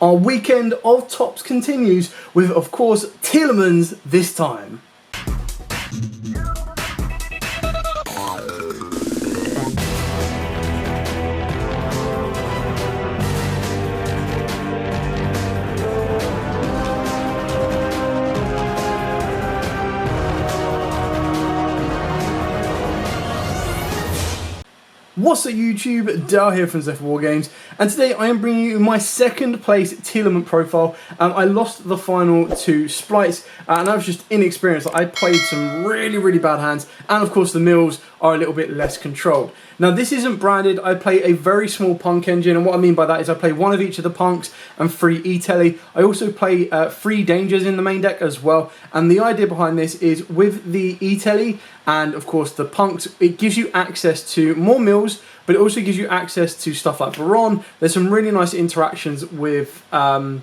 Our weekend of tops continues with, of course, Tearlaments this time. What's up YouTube, Dale here from Zephyr War Games, and today I am bringing you my second place Tearlament profile. I lost the final to Splites, and I was just inexperienced. I played some really bad hands, and of course the mills are a little bit less controlled. Now this isn't branded. I play a very small punk engine, and what I mean by that is I play one of each of the punks and 3 E-Telly. I also play 3 dangers in the main deck as well, and the idea behind this is with the E-Telly and of course the punks, it gives you access to more mills, but it also gives you access to stuff like Baron. There's some really nice interactions with the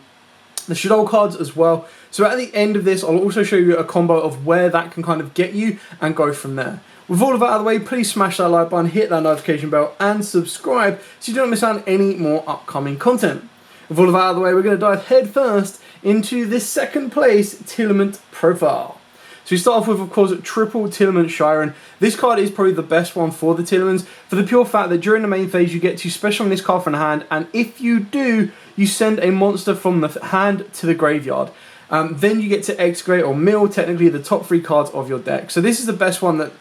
Shaddoll cards as well. So at the end of this, I'll also show you a combo of where that can kind of get you and go from there. With all of that out of the way, please smash that like button, hit that notification bell and subscribe so you don't miss out on any more upcoming content. With all of that out of the way, we're going to dive head first into this second place Tearlament profile. So we start off with, of course, triple Tearlament Shiren. This card is probably the best one for the Tearlaments for the pure fact that during the main phase you get to special on this card from the hand, and if you do, you send a monster from the hand to the graveyard. Then you get to execute or mill technically the top 3 cards of your deck. So this is the best one that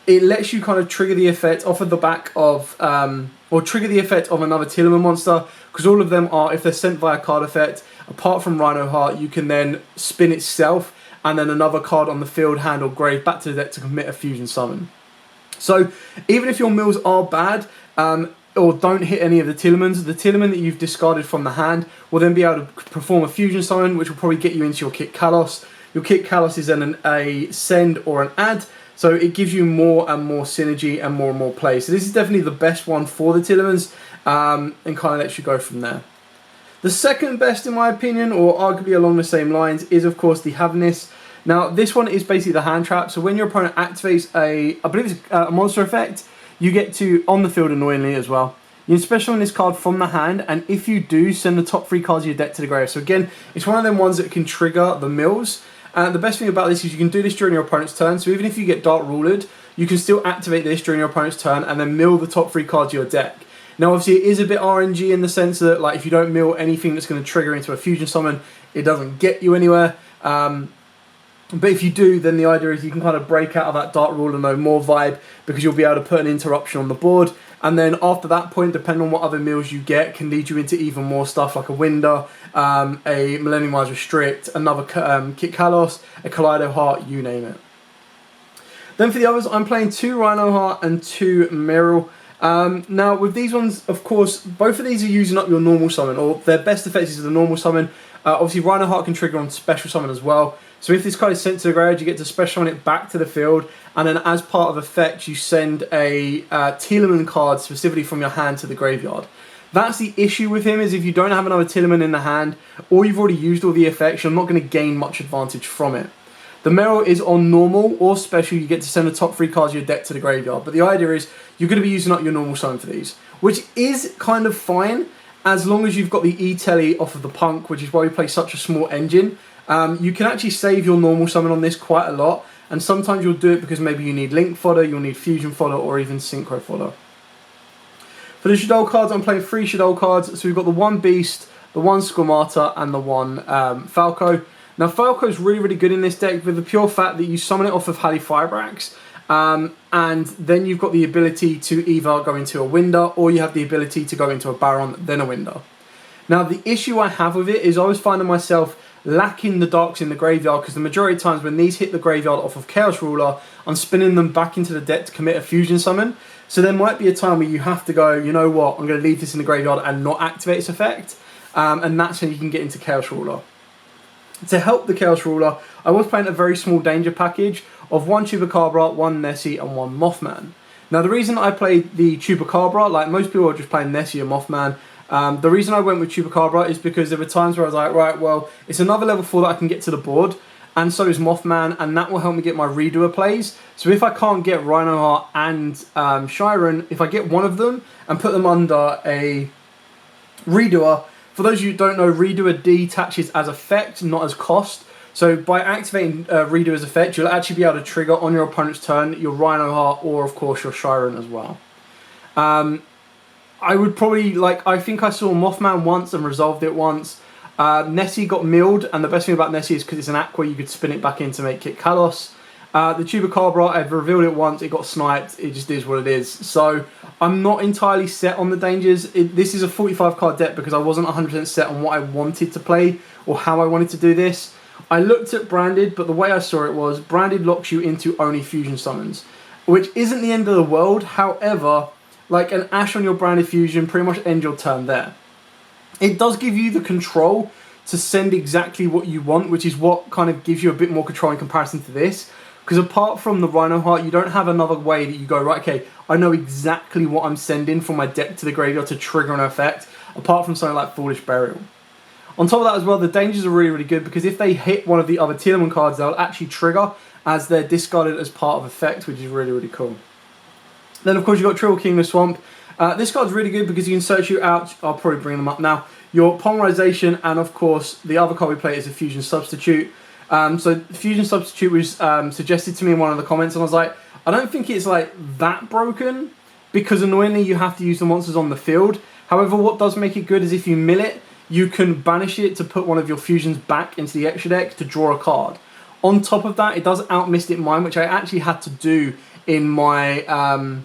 it lets you kind of trigger the effect off of the back of, or trigger the effect of another Tearlament monster, because all of them are, if they're sent via card effect, apart from Rhinoheart, you can then spin itself and then another card on the field, hand or grave back to the deck to commit a fusion summon. So even if your mills are bad, or don't hit any of the Tearlaments that you've discarded from the hand will then be able to perform a fusion summon, which will probably get you into your Kick Kalos. Your Kick Kalos is then a send or an add, so it gives you more and more synergy and more play. So this is definitely the best one for the Tearlaments, and kind of lets you go from there. The second best, in my opinion, or arguably along the same lines, is of course the Havness. Now this one is basically the hand trap, so when your opponent activates I believe it's a monster effect, you get to, on the field annoyingly as well, you can special on this card from the hand, and if you do, send the top 3 cards of your deck to the grave. So again, it's one of them ones that can trigger the mills. And the best thing about this is you can do this during your opponent's turn, so even if you get Dark Rulered, you can still activate this during your opponent's turn and then mill the top 3 cards of your deck. Now obviously it is a bit RNG in the sense that, like, if you don't mill anything that's going to trigger into a fusion summon, it doesn't get you anywhere. But if you do, then the idea is you can kind of break out of that Dark Ruler no more vibe, because you'll be able to put an interruption on the board. And then after that point, depending on what other mills you get, can lead you into even more stuff like a Winder, a Millennium Wise Restrict, another Kick Kalos, a Kaleido Heart, you name it. Then for the others, I'm playing 2 Rhinoheart and 2 Merrli. Now with these ones, of course, both of these are using up your normal summon, or their best effect is the normal summon. Obviously Rhinoheart can trigger on special summon as well. So if this card is sent to the graveyard, you get to special summon it back to the field, and then as part of effect, you send a Tearlament card specifically from your hand to the graveyard. That's the issue with him, is if you don't have another Tearlament in the hand, or you've already used all the effects, you're not going to gain much advantage from it. The Merrli is on normal or special, you get to send the top 3 cards of your deck to the graveyard. But the idea is you're going to be using up your normal summon for these, which is kind of fine as long as you've got the E-Telly off of the punk, which is why we play such a small engine. You can actually save your normal summon on this quite a lot, and sometimes you'll do it because maybe you need Link fodder, you'll need Fusion fodder, or even Synchro fodder. For the Shaddoll cards, I'm playing 3 Shaddoll cards. So we've got the 1 Beast, the 1 Squamata, and the 1 Falco. Now Falco is really good in this deck with the pure fact that you summon it off of Firebrax, and then you've got the ability to either go into a Winder, or you have the ability to go into a Baron, then a Winder. Now the issue I have with it is I was finding myself lacking the darks in the graveyard, because the majority of times when these hit the graveyard off of Chaos Ruler, I'm spinning them back into the deck to commit a fusion summon. So there might be a time where you have to go, you know what, I'm going to leave this in the graveyard and not activate its effect, and that's when you can get into Chaos Ruler. To help the Chaos Ruler, I was playing a very small danger package of 1 Chupacabra, 1 Nessie and 1 Mothman. Now the reason I played the Chupacabra, like most people are just playing Nessie or Mothman, the reason I went with Chupacabra is because there were times where I was like, right, well, it's another level 4 that I can get to the board, and so is Mothman, and that will help me get my redoer plays. So if I can't get Rhinoheart and Shiren, if I get one of them and put them under a redoer, For those of you who don't know, Redo detaches as effect, not as cost. So by activating Redo as effect, you'll actually be able to trigger on your opponent's turn your Rhinoheart or of course your Shaddoll as well. I would probably, like, I think I saw Mothman once and resolved it once. Nessie got milled, and the best thing about Nessie is because it's an aqua, you could spin it back in to make Kit Kalos. The Chupacabra, I've revealed it once, it got sniped, it just is what it is. So I'm not entirely set on the dangers. This is a 45 card deck because I wasn't 100% set on what I wanted to play or how I wanted to do this. I looked at Branded, but the way I saw it was Branded locks you into only fusion summons, which isn't the end of the world. However, like an Ash on your Branded fusion, pretty much end your turn there. It does give you the control to send exactly what you want, which is what kind of gives you a bit more control in comparison to this. Because apart from the Rhinoheart, you don't have another way that you go, right, okay, I know exactly what I'm sending from my deck to the graveyard to trigger an effect, apart from something like Foolish Burial. On top of that as well, the dangers are really, really good because if they hit one of the other Tearlament cards, they'll actually trigger as they're discarded as part of effect, which is really, really cool. Then, of course, you've got Triple King the Swamp. This card's really good because you can search you out. I'll probably bring them up now. Your Polymerization, and of course, the other card we play is a Fusion Substitute. So Fusion Substitute was suggested to me in one of the comments, and I was like, I don't think it's like that broken because annoyingly you have to use the monsters on the field. However, what does make it good is if you mill it, you can banish it to put one of your fusions back into the extra deck to draw a card. On top of that, it does out Mystic Mine, which I actually had to do in my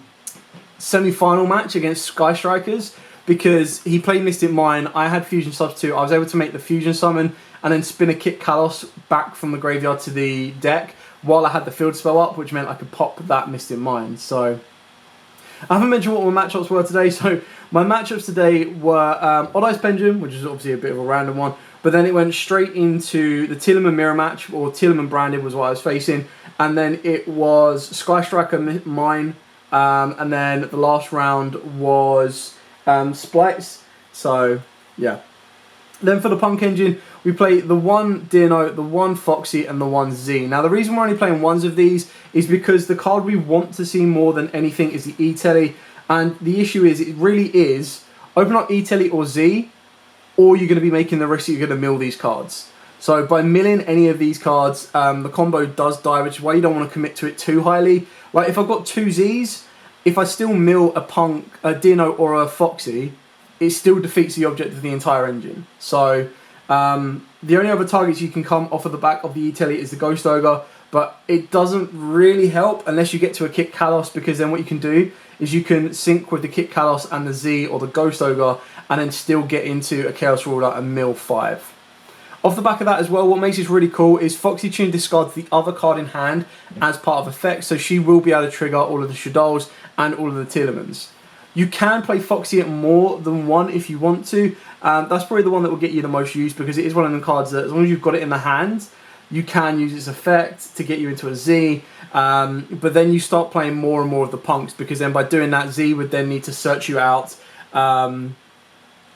semi-final match against Sky Strikers because he played Mystic Mine, I had Fusion Substitute, I was able to make the Fusion Summon and then spin a Kit Kalos back from the graveyard to the deck while I had the field spell up, which meant I could pop that Mystic Mine. So I haven't mentioned what my matchups were today. So my matchups today were Odd Eyes Pendulum, which is obviously a bit of a random one, but then it went straight into the Tearlament Mirror match, or Tearlament Branded was what I was facing, and then it was Sky Striker Mine, and then the last round was Splites. So yeah. Then for the Punk Engine, we play the one Dino, the one Foxy, and the one Z. Now, the reason we're only playing ones of these is because the card we want to see more than anything is the E-Telly. And the issue is, it really is, open up E-Telly or Z, or you're going to be making the risk that you're going to mill these cards. So by milling any of these cards, the combo does die, which is why you don't want to commit to it too highly. Like, if I've got two Zs, if I still mill a Punk, a Dino, or a Foxy, it still defeats the object of the entire engine. So the only other targets you can come off of the back of the E-Telly is the Ghost Ogre, but it doesn't really help unless you get to a Kit Kalos, because then what you can do is you can sync with the Kit Kalos and the Z or the Ghost Ogre and then still get into a Chaos Ruler and mill 5. Off the back of that as well, what makes this really cool is Foxy Tune discards the other card in hand as part of effect, so she will be able to trigger all of the Shaddolls and all of the Tearlaments. You can play Foxy at more than one if you want to. That's probably the one that will get you the most use because it is one of them cards that as long as you've got it in the hand, you can use its effect to get you into a Z. But then you start playing more and more of the punks because then by doing that, Z would then need to search you out. You'll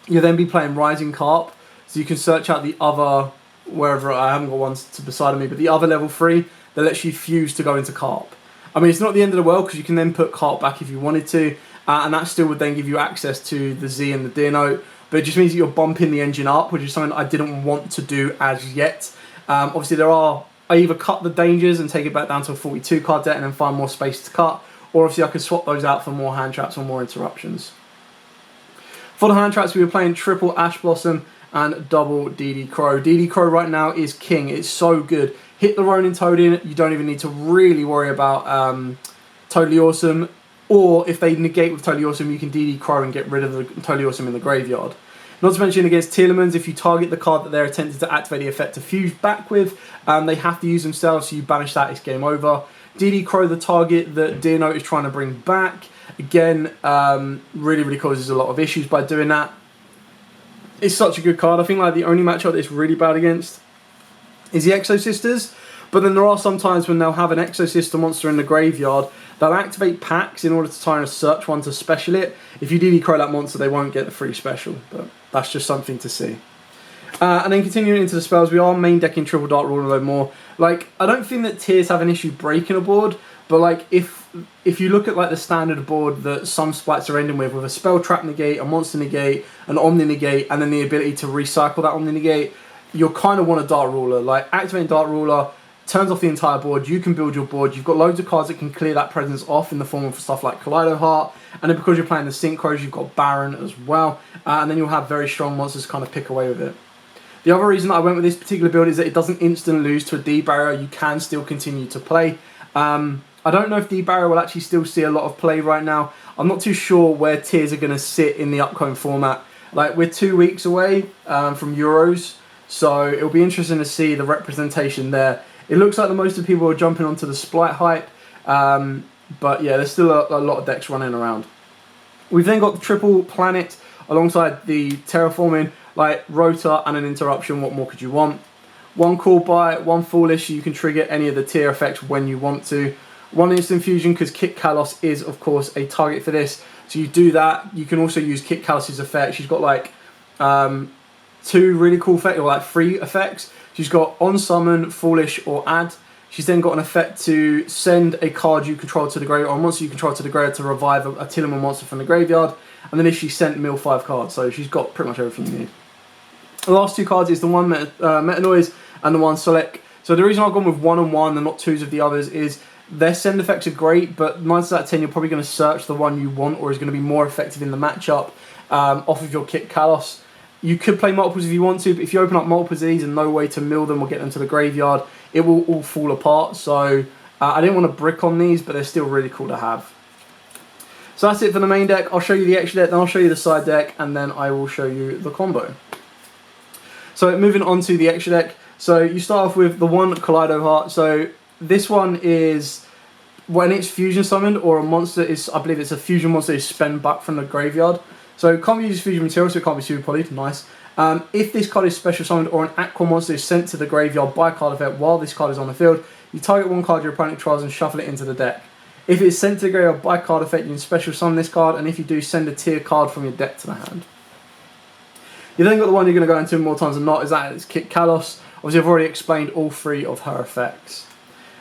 then be playing Rising Carp. So you can search out the other, wherever, I haven't got one beside of me, but the other level 3 that lets you fuse to go into Carp. I mean, it's not the end of the world because you can then put Carp back if you wanted to. And that still would then give you access to the Z and the Dino, but it just means that you're bumping the engine up, which is something I didn't want to do as yet. Obviously, I either cut the dangers and take it back down to a 42 card deck and then find more space to cut, or obviously I could swap those out for more hand traps or more interruptions. For the hand traps, we were playing triple Ash Blossom and double DD Crow. DD Crow right now is king. It's so good. Hit the Ronin Toad in, you don't even need to really worry about Totally Awesome. Or if they negate with Totally Awesome, you can DD Crow and get rid of the Totally Awesome in the graveyard. Not to mention against Tearlaments, if you target the card that they're attempting to activate the effect to fuse back with, they have to use themselves, so you banish that, it's game over. DD Crow, the target that Dino is trying to bring back, again, really, really causes a lot of issues by doing that. It's such a good card. I think like the only matchup that it's really bad against is the Exo Sisters, but then there are some times when they'll have an Exo Sister monster in the graveyard. They'll activate packs in order to try and search one to special it. If you DD Crow that monster, they won't get the free special, but that's just something to see. And then continuing into the spells, we are main decking triple Dark Ruler a little more. Like, I don't think that tiers have an issue breaking a board, but like if you look at like the standard board that some splites are ending with a spell trap negate, a monster negate, an omni negate, and then the ability to recycle that omni negate, you'll kind of want a Dark Ruler. Like, activating Dark Ruler turns off the entire board, you can build your board, you've got loads of cards that can clear that presence off in the form of stuff like Rhinoheart, and then because you're playing the Synchros, you've got Baron as well, and then you'll have very strong monsters to kind of pick away with it. The other reason that I went with this particular build is that it doesn't instantly lose to a D barrier, you can still continue to play. I don't know if D barrier will actually still see a lot of play right now. I'm not too sure where tiers are going to sit in the upcoming format. Like, we're 2 weeks away from Euros, so it'll be interesting to see the representation there. It looks like the most of the people are jumping onto the Splite hype, but yeah, there's still a lot of decks running around. We've then got the triple planet alongside the terraforming, like Rotor and an interruption. What more could you want? One Call By, one Foolish, you can trigger any of the tier effects when you want to. One Instant Fusion, because Kit Kalos is of course a target for this, so you do that. You can also use Kit Kalos' effect. She's got like 2 really cool effects, or like 3 effects. She's got On Summon, Foolish, or Add. She's then got an effect to send a card you control to the graveyard, or a monster you control to the graveyard to revive a Tearlament monster from the graveyard. And then if she sent, mill 5 cards. So she's got pretty much everything you need. The last 2 cards is the one Meta Noise and the one Select. So the reason I've gone with 1 and 1 and not 2s of the others is their send effects are great, but 9 out of 10 you're probably going to search the one you want, or is going to be more effective in the matchup off of your Kit Kalos. You could play multiples if you want to, but if you open up multiples of these and no way to mill them or get them to the graveyard, it will all fall apart. So I didn't want to brick on these, but they're still really cool to have. So that's it for the main deck. I'll show you the extra deck, then I'll show you the side deck, and then I will show you the combo. So moving on to the extra deck. So you start off with the one Rhinoheart. So this one is when it's fusion summoned, or a monster is, I believe it's a fusion monster, is spent back from the graveyard. So it can't be used fusion material, so it can't be super polyed. Nice. If this card is special summoned or an aqua monster is sent to the graveyard by card effect while this card is on the field, you target one card your opponent controls and shuffle it into the deck. If it is sent to the graveyard by card effect, you can special summon this card, and if you do, send a tier card from your deck to the hand. You then got the one you're going to go into more times than not, is that it's Kit Kalos. Obviously I've already explained all 3 of her effects.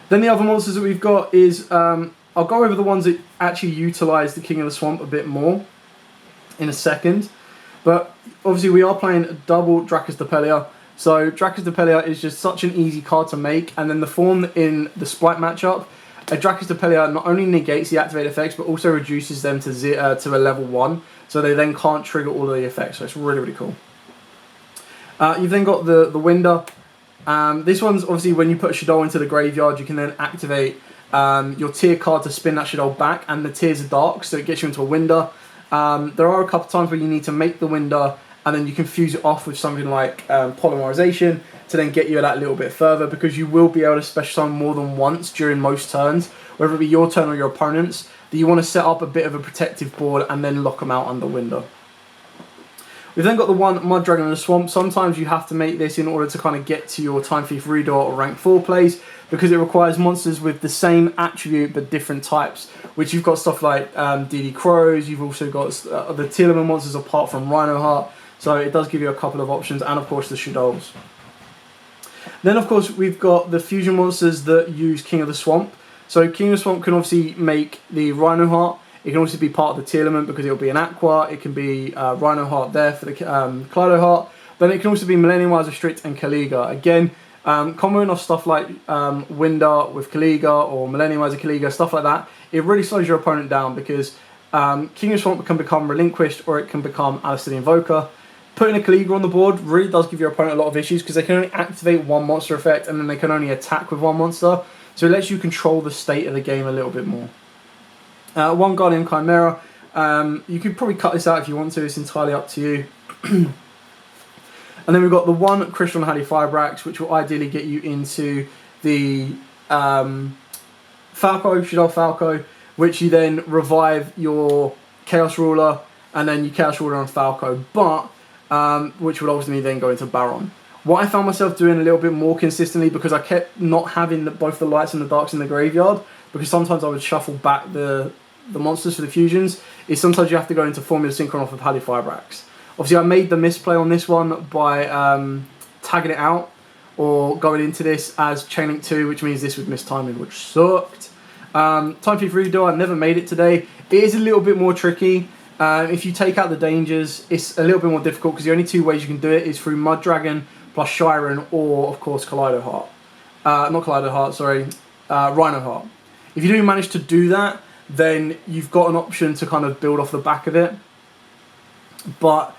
Then the other monsters that we've got is, I'll go over the ones that actually utilise the King of the Swamp a bit more in a second. But obviously we are playing double Dracus Depelia. So Dracus Depelia is just such an easy card to make, and then the form in the Splite matchup, a Dracus Depelia not only negates the activated effects, but also reduces them to a level 1, so they then can't trigger all of the effects, so it's really, really cool. You've then got the Winder. This one's obviously when you put a Shaddoll into the graveyard, you can then activate your tier card to spin that Shaddoll back, and the tiers are dark, so it gets you into a Winder. There are a couple of times where you need to make the Winder, and then you can fuse it off with something like Polymerization to then get you that little bit further, because you will be able to special summon more than once during most turns, whether it be your turn or your opponent's, that you want to set up a bit of a protective board and then lock them out under Winder. We've then got the one Mud Dragon in the Swamp. Sometimes you have to make this in order to kind of get to your Time Thief Reader or rank 4 plays, because it requires monsters with the same attribute but different types, which you've got stuff like DD Crows, you've also got the Tearlament monsters apart from Rhinoheart, so it does give you a couple of options, and of course the Shaddolls. Then of course we've got the fusion monsters that use King of the Swamp. So King of the Swamp can obviously make the Rhinoheart. It can also be part of the Tearlament because it'll be an Aqua. It can be Rhinoheart there for the Rhinoheart. Then it can also be Millennium Wise Restrict and Kaliga. Again, comboing off stuff like Winder with Kaliga or Millennium Wise Kaliga, stuff like that, it really slows your opponent down, because King of the Swamp can become Relinquished, or it can become Alistair the Invoker. Putting a Kaliga on the board really does give your opponent a lot of issues, because they can only activate one monster effect and then they can only attack with one monster. So it lets you control the state of the game a little bit more. One Guardian Chimera. You could probably cut this out if you want to, it's entirely up to you. And then we've got the one Crystal and Halley Firebrax, which will ideally get you into the Falco, Shaddoll Falco, which you then revive your Chaos Ruler, and then you Chaos Ruler on Falco, but which will ultimately then go into Baron. What I found myself doing a little bit more consistently, because I kept not having both the lights and the darks in the graveyard, because sometimes I would shuffle back the monsters for the fusions, is sometimes you have to go into Formula Synchron off of Halley Firebrax. Obviously, I made the misplay on this one by tagging it out or going into this as Chain Link 2, which means this would miss timing, which sucked. Time for Redo, I never made it today. It is a little bit more tricky. If you take out the dangers, it's a little bit more difficult because the only two ways you can do it is through Mud Dragon plus Shiren or, of course, Kaleidoheart. Not Kaleidoheart, sorry, Rhinoheart. If you do manage to do that, then you've got an option to kind of build off the back of it. But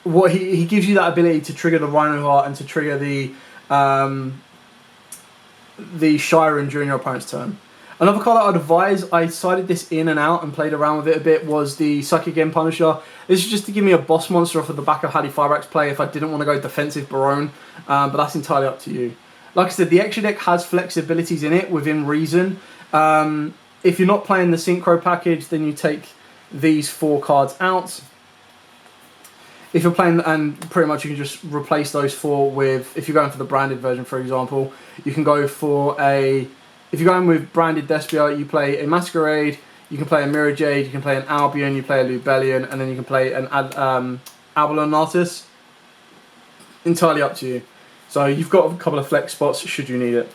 what he gives you that ability to trigger the Rhinoheart and to trigger the Shiren during your opponent's turn. Another card that I'd advise, I sided this in and out and played around with it a bit, was the Psychic End Punisher. This is just to give me a boss monster off of the back of Hadi Fireaxe play if I didn't want to go defensive Barone, but that's entirely up to you. Like I said, the extra deck has flexibilities in it within reason. If you're not playing the Synchro package, then you take these 4 cards out. If you're playing, and pretty much you can just replace those 4 with, if you're going for the branded version, for example, you can go for a, if you're going with branded Despia, you play a Masquerade, you can play a Mirror Jade, you can play an Albion, you play a Lubellion, and then you can play an Abalone Artis. Entirely up to you. So you've got a couple of flex spots should you need it.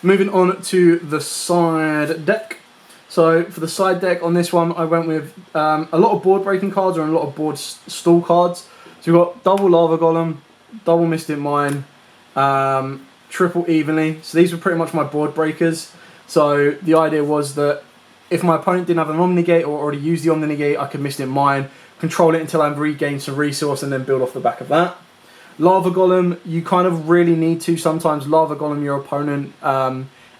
Moving on to the side deck. So for the side deck on this one, I went with a lot of board breaking cards and a lot of board stall cards. So we've got double Lava Golem, double Mystic Mine, triple Evenly. So these were pretty much my board breakers. So the idea was that if my opponent didn't have an Omnigate or already used the Omnigate, I could Mystic Mine, control it until I've regained some resource and then build off the back of that. Lava Golem, you kind of really need to sometimes Lava Golem your opponent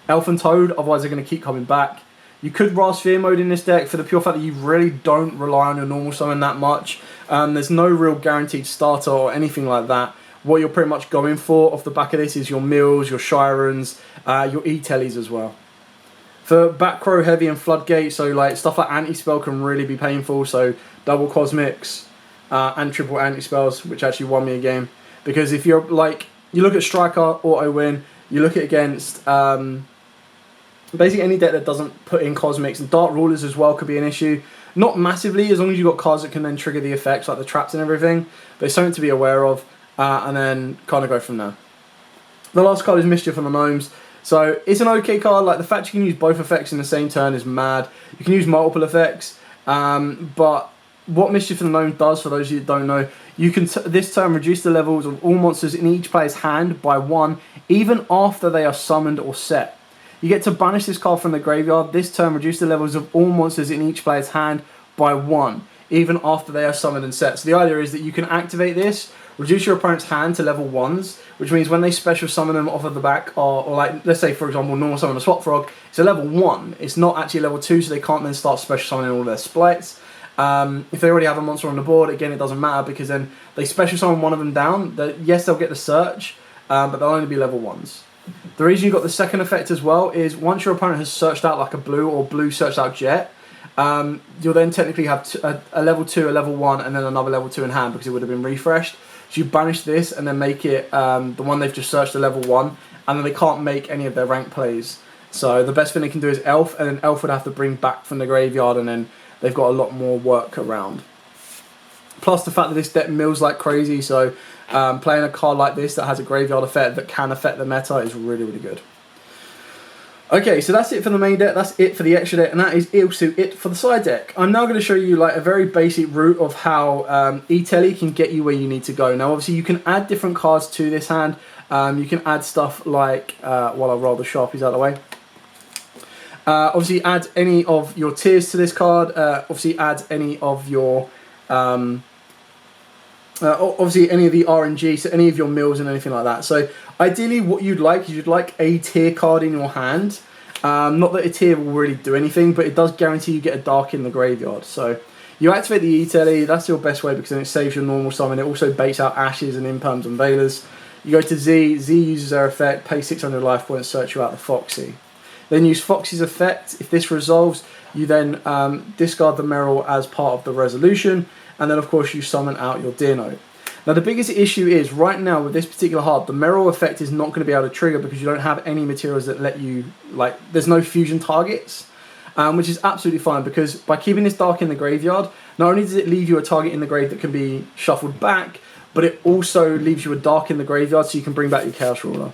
Elfin Toad, otherwise they're going to keep coming back. You could Ra Sphere mode in this deck for the pure fact that you really don't rely on your normal summon that much. There's no real guaranteed starter or anything like that. What you're pretty much going for off the back of this is your Mills, your Shirens, your E-Tellies as well. For back row heavy and Floodgate, so like stuff like Anti-Spell can really be painful, so double Cosmics and triple Anti-Spells, which actually won me a game. Because if you're like, you look at Striker, auto win, you look at against basically any deck that doesn't put in Cosmics, and Dark Rulers as well could be an issue. Not massively, as long as you've got cards that can then trigger the effects, like the traps and everything, but it's something to be aware of, and then kind of go from there. The last card is Mischief on the Gnomes. So it's an okay card, like the fact you can use both effects in the same turn is mad. You can use multiple effects, but what Mischief in the Gnome does, for those of you that don't know, you can this turn reduce the levels of all monsters in each player's hand by 1, even after they are summoned or set. You get to banish this card from the graveyard. This turn reduce the levels of all monsters in each player's hand by 1, even after they are summoned and set. So the idea is that you can activate this, reduce your opponent's hand to level 1s, which means when they special summon them off of the back, or like, let's say for example, normal summon a Swap Frog, it's a level 1. It's not actually a level 2, so they can't then start special summoning all their splites. If they already have a monster on the board, again, it doesn't matter because then they special summon one of them down. Yes, they'll get the search, but they'll only be level 1s. The reason you've got the second effect as well is once your opponent has searched out like a blue or blue searched out jet, you'll then technically have a level 2, a level 1, and then another level 2 in hand because it would have been refreshed. So you banish this and then make it the one they've just searched a level 1, and then they can't make any of their rank plays. So the best thing they can do is Elf, and then Elf would have to bring back from the graveyard, and then they've got a lot more work around. Plus the fact that this deck mills like crazy, so playing a card like this that has a graveyard effect that can affect the meta is really, really good. Okay, so that's it for the main deck, that's it for the extra deck, and that is also it for the side deck. I'm now going to show you like a very basic route of how E-Telly can get you where you need to go. Now obviously you can add different cards to this hand. You can add stuff like, while I roll the Sharpies out of the way. Obviously add any of your tiers to this card, obviously add any of your obviously any of the RNG, so any of your mills and anything like that. So ideally what you'd like is you'd like a tier card in your hand. Not that a tier will really do anything, but it does guarantee you get a dark in the graveyard. So you activate the E-Telly, that's your best way because then it saves your normal summon. It also baits out Ashes and Imperms and Veilers. You go to Z, Z uses their effect, pay 600 life points, search you out the Foxy. Then use Foxy's effect. If this resolves, you then discard the Merrli as part of the resolution, and then of course you summon out your Dino. Now the biggest issue is, right now with this particular card, the Merrli effect is not going to be able to trigger because you don't have any materials that let you, like, there's no fusion targets, which is absolutely fine because by keeping this dark in the graveyard, Not only does it leave you a target in the grave that can be shuffled back, but it also leaves you a dark in the graveyard so you can bring back your Chaos Ruler.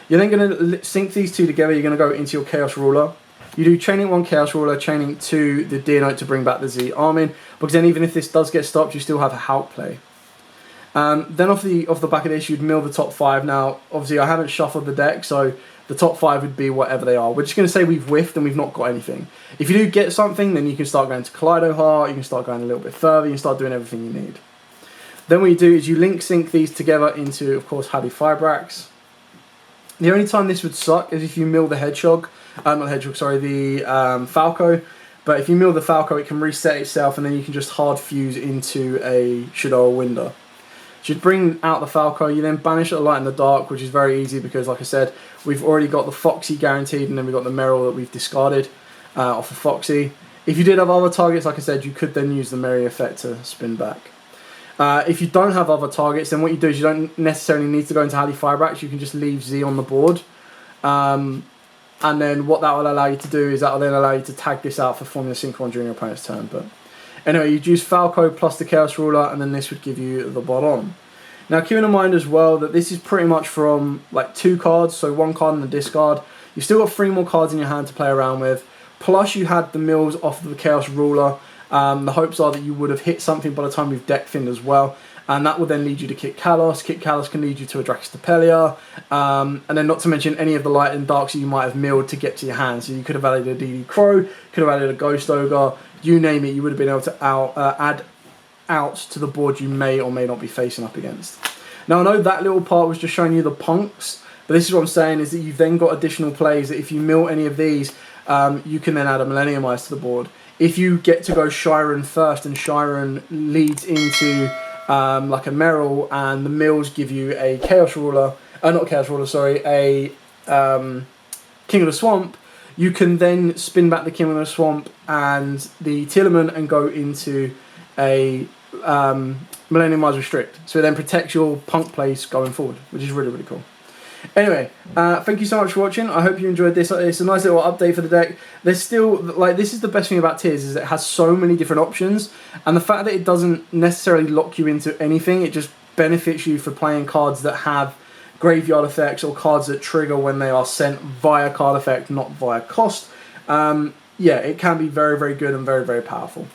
You're then going to sync these two together. You're going to go into your Chaos Ruler. You do Chaining 1 Chaos Ruler, Chaining 2 the Deer Note to bring back the Z Armin, because then even if this does get stopped, you still have a Hulk play. Then off the back of this, you'd mill the top 5. Now, obviously, I haven't shuffled the deck, so the top 5 would be whatever they are. We're just going to say we've whiffed and we've not got anything. If you do get something, then you can start going to Kaleido Heart, you can start going a little bit further, you can start doing everything you need. Then what you do is you link sync these together into, of course, Hadi Fibrax. The only time this would suck is if you mill the Hedgehog, not the Hedgehog, sorry, the Falco. But if you mill the Falco, it can reset itself and then you can just hard fuse into a Shaddoll Winder. So you'd bring out the Falco, you then banish a Light in the Dark, which is very easy because, like I said, we've already got the Foxy guaranteed and then we've got the Merrli that we've discarded off of Foxy. If you did have other targets, like I said, you could then use the Merrli effect to spin back. If you don't have other targets, then what you do is you don't necessarily need to go into Hadi Fibrax, you can just leave Z on the board. And then what that will allow you to do is that will then allow you to tag this out for forming a Synchron during your opponent's turn. But anyway, you'd use Falco plus the Chaos Ruler, and then this would give you the bot on. Now, keeping in mind as well that this is pretty much from like 2 cards, so 1 card in the discard. You've still got 3 more cards in your hand to play around with. Plus, you had the mills off of the Chaos Ruler. The hopes are that you would have hit something by the time you've deck thinned as well. And that will then lead you to Kick Kalos. Kick Kalos can lead you to a Draxistapelia. And then not to mention any of the Light and Darks that you might have milled to get to your hand. So you could have added a DD Crow, could have added a Ghost Ogre, you name it, you would have been able to add out to the board you may or may not be facing up against. Now I know that little part was just showing you the punks, but this is what I'm saying is that you've then got additional plays that if you mill any of these, you can then add a Millennium Eyes to the board. If you get to go Shiren first and Shiren leads into like a Merrli and the mills give you a Chaos Ruler, not Chaos Ruler, sorry, a King of the Swamp, you can then spin back the King of the Swamp and the Tearlament and go into a Millennium Eyes Restrict. So it then protects your punk plays going forward, which is really, really cool. Anyway, thank you so much for watching. I hope you enjoyed this. It's a nice little update for the deck. There's still, like, this is the best thing about Tears, is it has so many different options, and the fact that it doesn't necessarily lock you into anything, it just benefits you for playing cards that have graveyard effects or cards that trigger when they are sent via card effect, not via cost. Yeah, it can be very, very good and very, very powerful.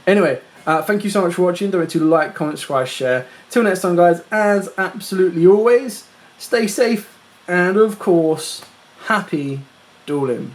Anyway, thank you so much for watching. Don't forget to like, comment, subscribe, share. Till next time, guys, as absolutely always, stay safe, and of course, happy dueling.